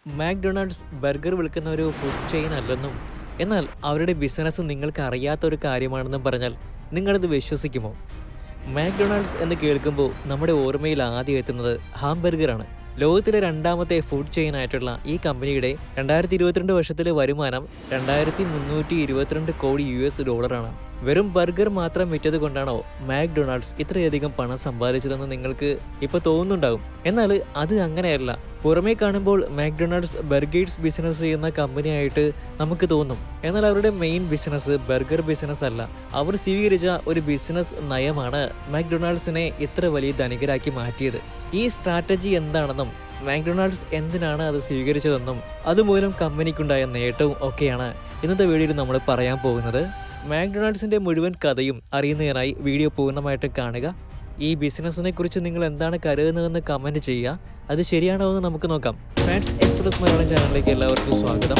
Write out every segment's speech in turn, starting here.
McDonald's burger വിൽക്കുന്ന ഒരു food chain അല്ലെന്നും, എന്നാൽ അവരുടെ ബിസിനസ് നിങ്ങൾക്ക് അറിയാത്ത ഒരു കാര്യമാണെന്നും പറഞ്ഞാൽ നിങ്ങളത് വിശ്വസിക്കുമോ? മാക്ഡൊണാൾഡ്സ് എന്ന് കേൾക്കുമ്പോൾ നമ്മുടെ ഓർമ്മയിൽ ആദ്യം എത്തുന്നത് ഹാംബർഗറാണ്. ലോകത്തിലെ രണ്ടാമത്തെ ഫുഡ് ചെയിൻ ആയിട്ടുള്ള ഈ കമ്പനിയുടെ 2022 വർഷത്തിലെ വരുമാനം 2322 കോടി US ഡോളറാണ്. വെറും ബർഗർ മാത്രം വിറ്റത് കൊണ്ടാണോ മാക്ഡൊണാൾഡ്സ് ഇത്രയധികം പണം സമ്പാദിച്ചതെന്ന് നിങ്ങൾക്ക് ഇപ്പോൾ തോന്നുന്നുണ്ടാകും. എന്നാൽ അത് അങ്ങനെയല്ല. പുറമേ കാണുമ്പോൾ മാക്ഡൊണാൾഡ്സ് ബർഗേഴ്സ് ബിസിനസ് ചെയ്യുന്ന കമ്പനിയായിട്ട് നമുക്ക് തോന്നും. എന്നാൽ അവരുടെ മെയിൻ ബിസിനസ് ബർഗർ ബിസിനസ് അല്ല. അവർ സ്വീകരിച്ച ഒരു ബിസിനസ് നയമാണ് മാക്ഡൊണാൾഡ്സിനെ ഇത്ര വലിയ ധനികരാക്കി മാറ്റിയത്. ഈ സ്ട്രാറ്റജി എന്താണെന്നും മാക്ഡൊണാൾഡ്സ് എന്തിനാണ് അത് സ്വീകരിച്ചതെന്നും അതുമൂലം കമ്പനിക്കുണ്ടായ നേട്ടവും ഒക്കെയാണ് ഇന്നത്തെ വീഡിയോയിൽ നമ്മൾ പറയാൻ പോകുന്നത്. മാക്ഡൊണാൾഡ്സിന്റെ മുഴുവൻ കഥയും അറിയുന്നതിനായി വീഡിയോ പൂർണ്ണമായിട്ട് കാണുക. ഈ ബിസിനസ്സിനെ കുറിച്ച് നിങ്ങൾ എന്താണ് കരുതുന്നതെന്ന് കമൻറ്റ് ചെയ്യുക. അത് ശരിയാണോ എന്ന് നമുക്ക് നോക്കാം. ഫാൻസ് എക്സ്പ്രസ് മലയാളം ചാനലിലേക്ക് എല്ലാവർക്കും സ്വാഗതം.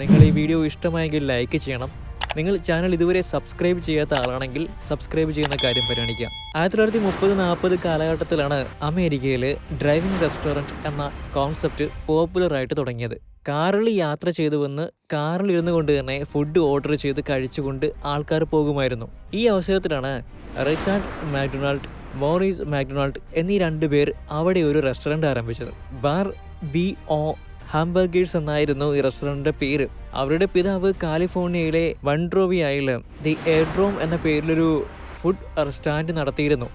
നിങ്ങൾ ഈ വീഡിയോ ഇഷ്ടമായെങ്കിൽ ലൈക്ക് ചെയ്യണം. നിങ്ങൾ ചാനൽ ഇതുവരെ സബ്സ്ക്രൈബ് ചെയ്യാത്ത ആളാണെങ്കിൽ സബ്സ്ക്രൈബ് ചെയ്യുന്ന കാര്യം പരിഗണിക്കുക. 1930-40 കാലഘട്ടത്തിലാണ് അമേരിക്കയിൽ ഡ്രൈവിംഗ് റെസ്റ്റോറൻറ്റ് എന്ന കോൺസെപ്റ്റ് പോപ്പുലറായിട്ട് തുടങ്ങിയത്. കാറിൽ യാത്ര ചെയ്തു വന്ന് കാറിൽ ഇരുന്നു കൊണ്ട് തന്നെ ഫുഡ് ഓർഡർ ചെയ്ത് കഴിച്ചുകൊണ്ട് ആൾക്കാർ പോകുമായിരുന്നു. ഈ അവസരത്തിലാണ് റിച്ചാർഡ് മാക്ഡൊണാൾഡ്, മോറിസ് മാക്ഡൊണാൾഡ് എന്നീ രണ്ടുപേർ അവിടെ ഒരു റെസ്റ്റോറൻറ്റ് ആരംഭിച്ചത്. ബാർ ബി ഒ ഹാംബർഗേഴ്സ് എന്നായിരുന്നു ഈ റെസ്റ്റോറൻറ്റിന്റെ പേര്. അവരുടെ പിതാവ് കാലിഫോർണിയയിലെ വൺട്രോവിയയിൽ ദി എയർഡ്രോം എന്ന പേരിലൊരു ഫുഡ് സ്റ്റാൻഡ് നടത്തിയിരുന്നു.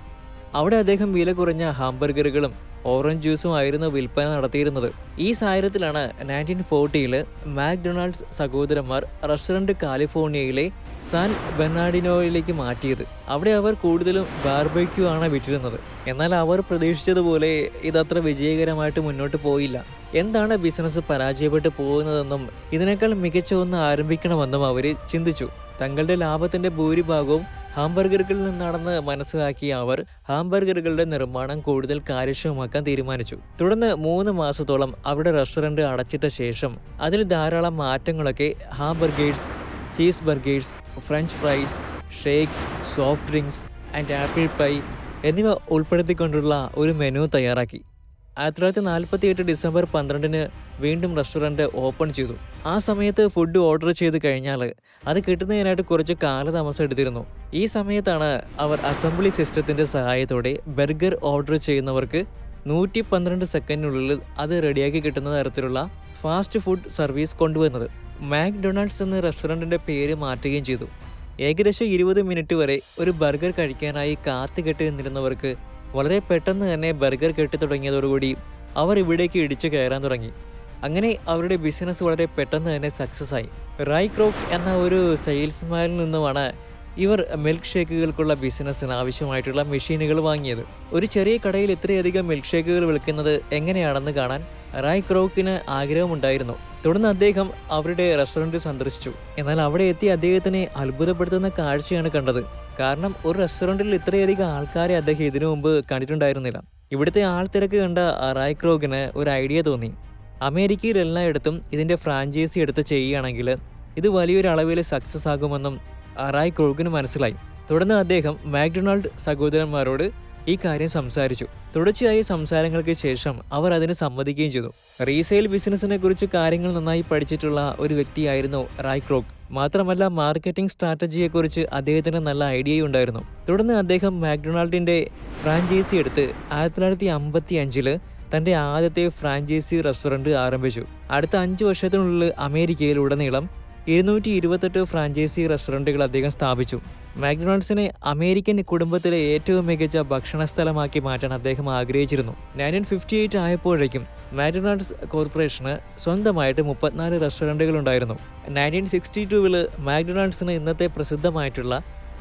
അവിടെ അദ്ദേഹം വില കുറഞ്ഞ ഹാംബർഗറുകളും ഓറഞ്ച് ജ്യൂസും ആയിരുന്നു വിൽപ്പന നടത്തിയിരുന്നത്. ഈ സാഹചര്യത്തിലാണ് 1940-ൽ മാക്ഡൊണാൾഡ്സ് സഹോദരന്മാർ റെസ്റ്റോറൻറ്റ് കാലിഫോർണിയയിലെ സാൻ ബെർണാർഡിനോയിലേക്ക് മാറ്റിയത്. അവിടെ അവർ കൂടുതലും ബാർബക്യൂ ആണ് വിറ്റിരുന്നത്. എന്നാൽ അവർ പ്രതീക്ഷിച്ചതുപോലെ ഇതത്ര വിജയകരമായിട്ട് മുന്നോട്ട് പോയില്ല. എന്താണ് ബിസിനസ് പരാജയപ്പെട്ടു പോകുന്നതെന്നും ഇതിനേക്കാൾ മികച്ച ഒന്ന് ആരംഭിക്കണമെന്നും അവർ ചിന്തിച്ചു. തങ്ങളുടെ ലാഭത്തിന്റെ ഭൂരിഭാഗവും ഹാംബർഗറുകളിൽ നിന്നാണെന്ന് മനസ്സിലാക്കിയ അവർ ഹാംബർഗറുകളുടെ നിർമ്മാണം കൂടുതൽ കാര്യക്ഷമമാക്കാൻ തീരുമാനിച്ചു. തുടർന്ന് 3 മാസത്തോളം അവരുടെ റെസ്റ്റോറൻറ്റ് അടച്ചിട്ട ശേഷം അതിൽ ധാരാളം മാറ്റങ്ങളൊക്കെ hamburgers, cheese burgers, French fries, shakes, soft drinks and apple pie എന്നിവ ഉൾപ്പെടുത്തിക്കൊണ്ടുള്ള ഒരു മെനു തയ്യാറാക്കി. 1948 ഡിസംബർ 12-ന് വീണ്ടും റെസ്റ്റോറൻറ്റ് ഓപ്പൺ ചെയ്തു. ആ സമയത്ത് ഫുഡ് ഓർഡർ ചെയ്ത് കഴിഞ്ഞാൽ അത് കിട്ടുന്നതിനായിട്ട് കുറച്ച് കാലതാമസം എടുത്തിരുന്നു. ഈ സമയത്താണ് അവർ അസംബ്ലി സിസ്റ്റത്തിൻ്റെ സഹായത്തോടെ ബർഗർ ഓർഡർ ചെയ്യുന്നവർക്ക് 112 സെക്കൻഡിനുള്ളിൽ അത് റെഡിയാക്കി കിട്ടുന്ന തരത്തിലുള്ള ഫാസ്റ്റ് ഫുഡ് സർവീസ് കൊണ്ടുവന്നത്. മാക്ഡൊണാൾഡ്സ് എന്ന റെസ്റ്റോറൻറ്റിൻ്റെ പേര് മാറ്റുകയും ചെയ്തു. ഏകദേശം 20 മിനിറ്റ് വരെ ഒരു ബർഗർ കഴിക്കാനായി കാത്തുകെട്ടി നിന്നിരുന്നവർക്ക് വളരെ പെട്ടെന്ന് തന്നെ ബർഗർ കെട്ടി തുടങ്ങിയതോടുകൂടി അവർ ഇവിടേക്ക് ഇടിച്ചു കയറാൻ തുടങ്ങി. അങ്ങനെ അവരുടെ ബിസിനസ് വളരെ പെട്ടെന്ന് തന്നെ സക്സസ് ആയി. റൈ ക്രോക്ക് എന്ന ഒരു സെയിൽസ്മാനിൽ നിന്നുമാണ് ഇവർ മിൽക്ക് ഷേക്കുകൾക്കുള്ള ബിസിനസ്സിന് ആവശ്യമായിട്ടുള്ള മെഷീനുകൾ വാങ്ങിയത്. ഒരു ചെറിയ കടയിൽ ഇത്രയധികം മിൽക്ക് ഷേക്കുകൾ വിൽക്കുന്നത് എങ്ങനെയാണെന്ന് കാണാൻ റൈ ക്രോക്കിന് ആഗ്രഹമുണ്ടായിരുന്നു. തുടർന്ന് അദ്ദേഹം അവരുടെ റെസ്റ്റോറൻറ്റ് സന്ദർശിച്ചു. എന്നാൽ അവിടെ എത്തി അദ്ദേഹത്തിനെ അത്ഭുതപ്പെടുത്തുന്ന കാഴ്ചയാണ് കണ്ടത്. കാരണം ഒരു റെസ്റ്റോറൻറ്റിൽ ഇത്രയധികം ആൾക്കാരെ അദ്ദേഹം ഇതിനു മുമ്പ് കണ്ടിട്ടുണ്ടായിരുന്നില്ല. ഇവിടുത്തെ ആൾത്തിരക്ക് കണ്ട റൈ ക്രോക്കിന് ഒരു ഐഡിയ തോന്നി. അമേരിക്കയിൽ എല്ലായിടത്തും ഇതിൻ്റെ ഫ്രാഞ്ചൈസി എടുത്ത് ചെയ്യുകയാണെങ്കിൽ ഇത് വലിയൊരു അളവിൽ സക്സസ് ആകുമെന്നും റൈ ക്രോക്കിന് മനസ്സിലായി. തുടർന്ന് അദ്ദേഹം മാക്ഡൊണാൾഡ് സഹോദരന്മാരോട് ഈ കാര്യം സംസാരിച്ചു. തുടർച്ചയായ സംസാരങ്ങൾക്ക് ശേഷം അവർ അതിന് സമ്മതിക്കുകയും ചെയ്തു. റീസെയിൽ ബിസിനസ്സിനെ കുറിച്ച് കാര്യങ്ങൾ നന്നായി പഠിച്ചിട്ടുള്ള ഒരു വ്യക്തിയായിരുന്നു റൈ ക്രോക്ക്. മാത്രമല്ല മാർക്കറ്റിംഗ് സ്ട്രാറ്റജിയെക്കുറിച്ച് അദ്ദേഹത്തിന് നല്ല ഐഡിയയും ഉണ്ടായിരുന്നു. തുടർന്ന് അദ്ദേഹം മാക്ഡൊണാൾഡിൻ്റെ ഫ്രാഞ്ചൈസി എടുത്ത് 1955-ൽ തൻ്റെ ആദ്യത്തെ ഫ്രാഞ്ചൈസി റെസ്റ്റോറൻറ്റ് ആരംഭിച്ചു. അടുത്ത 5 വർഷത്തിനുള്ളിൽ അമേരിക്കയിലുടനീളം 228 ഫ്രാഞ്ചൈസി റെസ്റ്റോറൻറ്റുകൾ അദ്ദേഹം സ്ഥാപിച്ചു. മാക്ഡൊണാൾഡ്സിനെ അമേരിക്കൻ കുടുംബത്തിലെ ഏറ്റവും മികച്ച ഭക്ഷണ സ്ഥലമാക്കി മാറ്റാൻ അദ്ദേഹം ആഗ്രഹിച്ചിരുന്നു. 1958 ആയപ്പോഴേക്കും മാക്ഡൊണാൾഡ്സ് കോർപ്പറേഷന് സ്വന്തമായിട്ട് 34 റെസ്റ്റോറൻറ്റുകൾ ഉണ്ടായിരുന്നു. 1962-ൽ മാക്ഡൊണാൾഡ്സിന് ഇന്നത്തെ പ്രസിദ്ധമായിട്ടുള്ള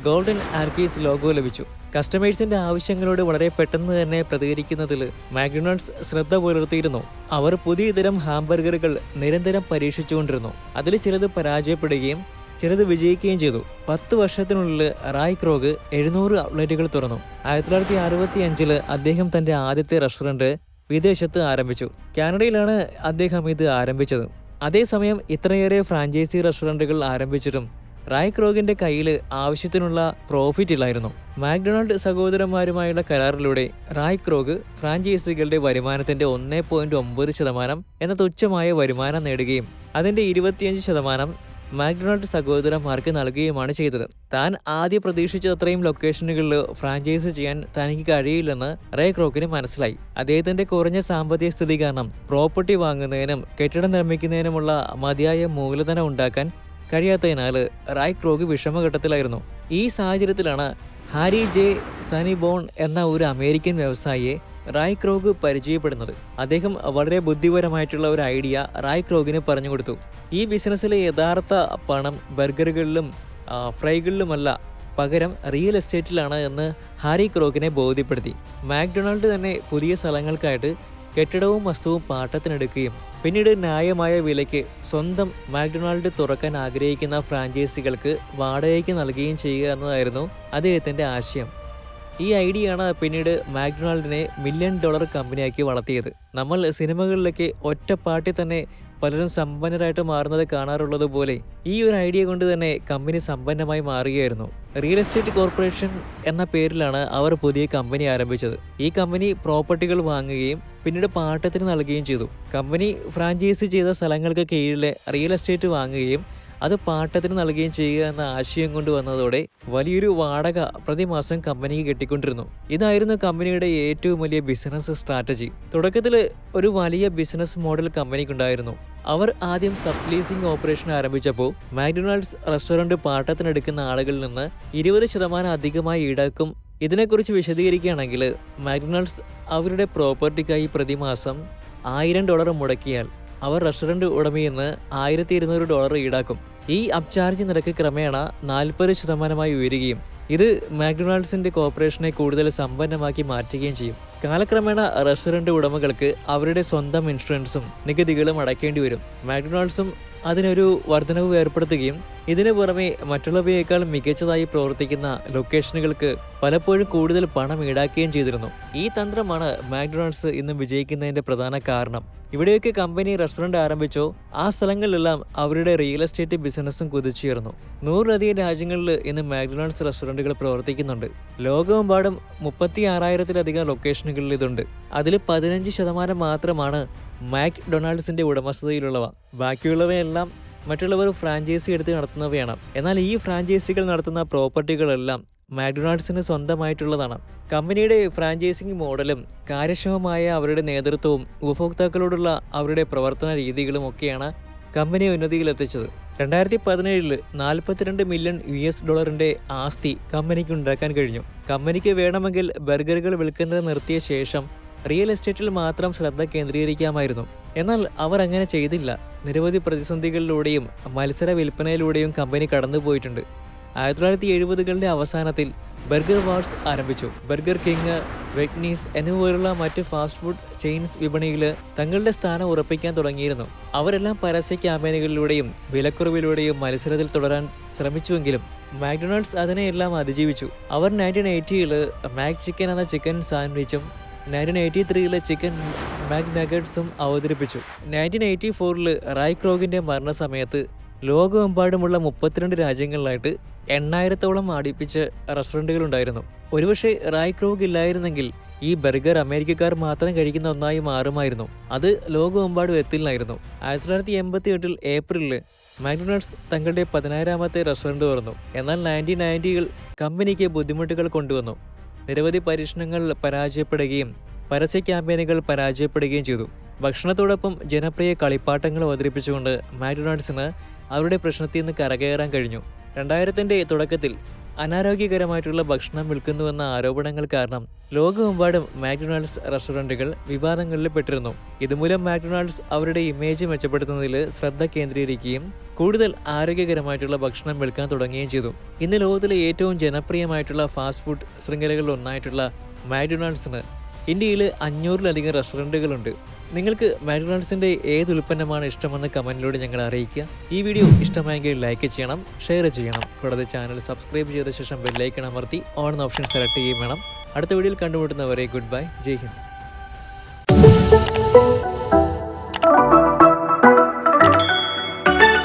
ഗോൾഡൻ ആർക്കീസ് ലോഗോ ലഭിച്ചു. കസ്റ്റമേഴ്സിന്റെ ആവശ്യങ്ങളോട് വളരെ പെട്ടെന്ന് തന്നെ പ്രതികരിക്കുന്നതിൽ മാക്ഡൊണാൾഡ്സ് ശ്രദ്ധ പുലർത്തിയിരുന്നു. അവർ പുതിയ തരം ഹാംബർഗറുകൾ നിരന്തരം പരീക്ഷിച്ചുകൊണ്ടിരുന്നു. അതിൽ ചിലത് പരാജയപ്പെടുകയും ചിലത് വിജയിക്കുകയും ചെയ്തു. 10 വർഷത്തിനുള്ളിൽ റായ് ക്രോഗ് 700 ഔട്ട്ലെറ്റുകൾ തുറന്നു. 1965-ൽ അദ്ദേഹം തൻ്റെ ആദ്യത്തെ റെസ്റ്റോറൻറ്റ് വിദേശത്ത് ആരംഭിച്ചു. കാനഡയിലാണ് അദ്ദേഹം ഇത് ആരംഭിച്ചത്. അതേസമയം ഇത്രയേറെ ഫ്രാഞ്ചൈസി റെസ്റ്റോറൻറ്റുകൾ ആരംഭിച്ചിട്ടും റായ് ക്രോഗിന്റെ കയ്യിൽ ആവശ്യത്തിനുള്ള പ്രോഫിറ്റ് ഇല്ലായിരുന്നു. മാക്ഡൊണാൾഡ് സഹോദരന്മാരുമായുള്ള കരാറിലൂടെ റായ് ക്രോഗ് ഫ്രാഞ്ചൈസികളുടെ വരുമാനത്തിന്റെ 1.9% എന്ന തുച്ഛമായ വരുമാനം നേടുകയും അതിന്റെ 25% മാക്ഡൊണാൾഡ് സഹോദരന്മാർക്ക് നൽകുകയുമാണ് ചെയ്തത്. താൻ ആദ്യം പ്രതീക്ഷിച്ചത്രയും ലൊക്കേഷനുകളിൽ ഫ്രാഞ്ചൈസ് ചെയ്യാൻ തനിക്ക് കഴിയില്ലെന്ന് റായ് ക്രോഗിന് മനസ്സിലായി. അദ്ദേഹത്തിന്റെ കുറഞ്ഞ സാമ്പത്തിക സ്ഥിതി കാരണം പ്രോപ്പർട്ടി വാങ്ങുന്നതിനും കെട്ടിടം നിർമ്മിക്കുന്നതിനുമുള്ള മതിയായ മൂലധനം ഉണ്ടാക്കാൻ കഴിയാത്തതിനാൽ റായ് ക്രോഗ് വിഷമഘട്ടത്തിലായിരുന്നു. ഈ സാഹചര്യത്തിലാണ് ഹാരി ജെ സനിബോൺ എന്ന ഒരു അമേരിക്കൻ വ്യവസായിയെ റായ് ക്രോഗ് പരിചയപ്പെടുന്നത്. അദ്ദേഹം വളരെ ബുദ്ധിപരമായിട്ടുള്ള ഒരു ഐഡിയ റായ് ക്രോഗിന് പറഞ്ഞു കൊടുത്തു. ഈ ബിസിനസ്സിലെ യഥാർത്ഥ പണം ബർഗറുകളിലും ഫ്രൈകളിലുമല്ല, പകരം റിയൽ എസ്റ്റേറ്റിലാണ് എന്ന് ഹാരി ക്രോഗിനെ ബോധ്യപ്പെടുത്തി. മാക്ഡൊണാൾഡ് തന്നെ പുതിയ സ്ഥലങ്ങൾക്കായിട്ട് കെട്ടിടവും വസ്തുവും പാട്ടത്തിനെടുക്കുകയും പിന്നീട് ന്യായമായ വിലയ്ക്ക് സ്വന്തം മാക്ഡൊണാൾഡ് തുറക്കാൻ ആഗ്രഹിക്കുന്ന ഫ്രാഞ്ചൈസികൾക്ക് വാടകയ്ക്ക് നൽകുകയും ചെയ്യുക എന്നതായിരുന്നു അദ്ദേഹത്തിൻ്റെ ആശയം. ഈ ഐഡിയയാണ് പിന്നീട് മാക്ഡൊണാൾഡിനെ $1 മില്യൺ കമ്പനിയാക്കി വളർത്തിയത്. നമ്മൾ സിനിമകളിലൊക്കെ ഒറ്റപ്പാട്ടിൽ തന്നെ പലരും സമ്പന്നരായിട്ട് മാറുന്നത് കാണാറുള്ളത് പോലെ ഈ ഒരു ഐഡിയ കൊണ്ട് തന്നെ കമ്പനി സമ്പന്നമായി മാറുകയായിരുന്നു. റിയൽ എസ്റ്റേറ്റ് കോർപ്പറേഷൻ എന്ന പേരിലാണ് അവർ പുതിയ കമ്പനി ആരംഭിച്ചത്. ഈ കമ്പനി പ്രോപ്പർട്ടികൾ വാങ്ങുകയും പിന്നീട് പാട്ടത്തിന് നൽകുകയും ചെയ്തു. കമ്പനി ഫ്രാഞ്ചൈസി ചെയ്ത സ്ഥലങ്ങൾക്ക് കീഴിലെ റിയൽ എസ്റ്റേറ്റ് വാങ്ങുകയും അത് പാട്ടത്തിന് നൽകുകയും ചെയ്യുക എന്ന ആശയം കൊണ്ടുവന്നതോടെ വലിയൊരു വാടക പ്രതിമാസം കമ്പനിക്ക് കിട്ടിക്കൊണ്ടിരുന്നു. ഇതായിരുന്നു കമ്പനിയുടെ ഏറ്റവും വലിയ ബിസിനസ് സ്ട്രാറ്റജി. തുടക്കത്തിൽ ഒരു വലിയ ബിസിനസ് മോഡൽ കമ്പനിക്കുണ്ടായിരുന്നു. അവർ ആദ്യം സബ്ലീസിംഗ് ഓപ്പറേഷൻ ആരംഭിച്ചപ്പോൾ മാക്ഡൊണാൾഡ്സ് റെസ്റ്റോറൻറ്റ് പാട്ടത്തിനെടുക്കുന്ന ആളുകളിൽ നിന്ന് 20% അധികമായി ഈടാക്കും. ഇതിനെക്കുറിച്ച് വിശദീകരിക്കുകയാണെങ്കിൽ, മാക്ഡൊണാൾഡ്സ് അവരുടെ പ്രോപ്പർട്ടിക്കായി പ്രതിമാസം $1000 മുടക്കിയാൽ അവർ റെസ്റ്റോറൻറ്റ് ഉടമയിൽ നിന്ന് $1200 ഈടാക്കും. ഈ അപ്ചാർജ് നിരക്ക് ക്രമേണ 40% ഉയരുകയും ഇത് മാക്ഡൊണാൾഡ്സിന്റെ കോർപ്പറേഷനെ കൂടുതൽ സമ്പന്നമാക്കി മാറ്റുകയും ചെയ്യും. കാലക്രമേണ റെസ്റ്റോറൻറ്റ് ഉടമകൾക്ക് അവരുടെ സ്വന്തം ഇൻഷുറൻസും നികുതികളും അടയ്ക്കേണ്ടി വരും. മാക്ഡൊണാൾഡ്സും അതിനൊരു വർധനവ് ഏർപ്പെടുത്തുകയും ഇതിനു പുറമെ മറ്റുള്ളവയേക്കാൾ മികച്ചതായി പ്രവർത്തിക്കുന്ന ലൊക്കേഷനുകൾക്ക് പലപ്പോഴും കൂടുതൽ പണം ഈടാക്കുകയും ചെയ്തിരുന്നു. ഈ തന്ത്രമാണ് മാക്ഡൊണാൾഡ്സ് ഇന്ന് വിജയിക്കുന്നതിന്റെ പ്രധാന കാരണം. ഇവിടെയൊക്കെ കമ്പനി റെസ്റ്റോറൻറ്റ് ആരംഭിച്ചോ ആ സ്ഥലങ്ങളിലെല്ലാം അവരുടെ റിയൽ എസ്റ്റേറ്റ് ബിസിനസ്സും കുതിച്ചുയർന്നു. 100-ലധികം രാജ്യങ്ങളിൽ ഇന്ന് മാക്ഡൊണാൾഡ്സ് റെസ്റ്റോറൻറ്റുകൾ പ്രവർത്തിക്കുന്നുണ്ട്. ലോകമെമ്പാടും 36,000-ലധികം ലൊക്കേഷനുകളിൽ ഇതുണ്ട്. അതിൽ 15% മാത്രമാണ് മാക്ഡൊണാൾഡ്സിന്റെ ഉടമസ്ഥതയിലുള്ളവ. ബാക്കിയുള്ളവയെല്ലാം മറ്റുള്ളവർ ഫ്രാഞ്ചൈസി എടുത്ത് നടത്തുന്നവയാണ്. എന്നാൽ ഈ ഫ്രാഞ്ചൈസികൾ നടത്തുന്ന പ്രോപ്പർട്ടികളെല്ലാം മാക്ഡൊണാൾഡ്സിന് സ്വന്തമായിട്ടുള്ളതാണ്. കമ്പനിയുടെ ഫ്രാഞ്ചൈസിംഗ് മോഡലും കാര്യക്ഷമമായ അവരുടെ നേതൃത്വവും ഉപഭോക്താക്കളോടുള്ള അവരുടെ പ്രവർത്തന രീതികളും ഒക്കെയാണ് കമ്പനിയെ ഉന്നതിയിലെത്തിച്ചത്. 2017 $42 മില്യൺ ആസ്തി കമ്പനിക്ക് ഉണ്ടാക്കാൻ കഴിഞ്ഞു. കമ്പനിക്ക് വേണമെങ്കിൽ ബർഗറുകൾ വിൽക്കുന്നത് നിർത്തിയ ശേഷം റിയൽ എസ്റ്റേറ്റിൽ മാത്രം ശ്രദ്ധ കേന്ദ്രീകരിക്കാമായിരുന്നു. എന്നാൽ അവർ അങ്ങനെ ചെയ്തില്ല. നിരവധി പ്രതിസന്ധികളിലൂടെയും മത്സര വിൽപ്പനയിലൂടെയും കമ്പനി കടന്നുപോയിട്ടുണ്ട്. 1970-കളുടെ അവസാനത്തിൽ ബർഗർ വാർസ് ആരംഭിച്ചു. ബർഗർ കിങ്, വെഗ്നീസ് എന്നിവപോലുള്ള മറ്റ് ഫാസ്റ്റ് ഫുഡ് ചെയിൻസ് വിപണിയിൽ തങ്ങളുടെ സ്ഥാനം ഉറപ്പിക്കാൻ തുടങ്ങിയിരുന്നു. അവരെല്ലാം പരസ്യ ക്യാമ്പയിനുകളിലൂടെയും വിലക്കുറവിലൂടെയും മത്സരത്തിൽ തുടരാൻ ശ്രമിച്ചുവെങ്കിലും മാക്ഡൊണാൾഡ്സ് അതിനെയെല്ലാം അതിജീവിച്ചു. അവർ 1980-ൽ മാക് ചിക്കൻ എന്ന ചിക്കൻ സാൻഡ്വിച്ചും 1983-ലെ ചിക്കൻ മാക് നഗറ്റ്സും അവതരിപ്പിച്ചു. 1984-ൽ റായ് ക്രോഗിന്റെ മരണസമയത്ത് ലോകമെമ്പാടുമുള്ള 32 രാജ്യങ്ങളിലായിട്ട് 8,000-ഓളം അടുപ്പിച്ച് റെസ്റ്റോറൻറ്റുകൾ ഉണ്ടായിരുന്നു. ഒരുപക്ഷെ റായ് ക്രോഗ് ഇല്ലായിരുന്നെങ്കിൽ ഈ ബർഗർ അമേരിക്കക്കാർ മാത്രം കഴിക്കുന്ന ഒന്നായി മാറുമായിരുന്നു. അത് ലോകമെമ്പാടും എത്തില്ലായിരുന്നു. 1988 ഏപ്രിലിൽ മാക്ഡൊണാൾഡ്സ് തങ്ങളുടെ 16ാമത്തെ റെസ്റ്റോറൻറ്റ് തുറന്നു. എന്നാൽ 1990-കൾ കമ്പനിക്ക് ബുദ്ധിമുട്ടുകൾ കൊണ്ടുവന്നു. നിരവധി പരീക്ഷണങ്ങൾ പരാജയപ്പെടുകയും പരസ്യ ക്യാമ്പയിനുകൾ പരാജയപ്പെടുകയും ചെയ്തു. ഭക്ഷണത്തോടൊപ്പം ജനപ്രിയ കളിപ്പാട്ടങ്ങൾ അവതരിപ്പിച്ചുകൊണ്ട് മാക്ഡൊണാൾഡ്സിന് അവരുടെ പ്രശ്നത്തിൽ നിന്ന് കരകയറാൻ കഴിഞ്ഞു. 2000-ന്റെ തുടക്കത്തിൽ അനാരോഗ്യകരമായിട്ടുള്ള ഭക്ഷണം വിൽക്കുന്നുവെന്ന ആരോപണങ്ങൾ കാരണം ലോകമെമ്പാടും മാക്ഡൊണാൾഡ്സ് റെസ്റ്റോറൻറ്റുകൾ വിവാദങ്ങളിൽ പെട്ടിരുന്നു. ഇതുമൂലം മാക്ഡൊണാൾഡ്സ് അവരുടെ ഇമേജ് മെച്ചപ്പെടുത്തുന്നതിൽ ശ്രദ്ധ കേന്ദ്രീകരിക്കുകയും കൂടുതൽ ആരോഗ്യകരമായിട്ടുള്ള ഭക്ഷണം വിൽക്കാൻ തുടങ്ങുകയും ചെയ്തു. ഇന്ന് ലോകത്തിലെ ഏറ്റവും ജനപ്രിയമായിട്ടുള്ള ഫാസ്റ്റ് ഫുഡ് ശൃംഖലകളിൽ ഒന്നായിട്ടുള്ള മാക്ഡൊണാൾഡ്സിന് ഇന്ത്യയിൽ 500-ലധികം റെസ്റ്റോറൻറ്റുകളുണ്ട്. നിങ്ങൾക്ക് മാക്ഡൊണാൾഡ്സിൻ്റെ ഏത് ഉൽപ്പന്നമാണ് ഇഷ്ടമെന്ന് കമൻറ്റിലൂടെ ഞങ്ങളെ അറിയിക്കുക. ഈ വീഡിയോ ഇഷ്ടമായെങ്കിൽ ലൈക്ക് ചെയ്യണം, ഷെയർ ചെയ്യണം. കൂടാതെ ചാനൽ സബ്സ്ക്രൈബ് ചെയ്ത ശേഷം ബെല്ലൈക്കൺ അമർത്തി ഓൺ എന്ന ഓപ്ഷൻ സെലക്ട് ചെയ്യുകയും വേണം. അടുത്ത വീഡിയോയിൽ കണ്ടുമുട്ടുന്നവരെ ഗുഡ് ബൈ, ജയ് ഹിന്ദ്.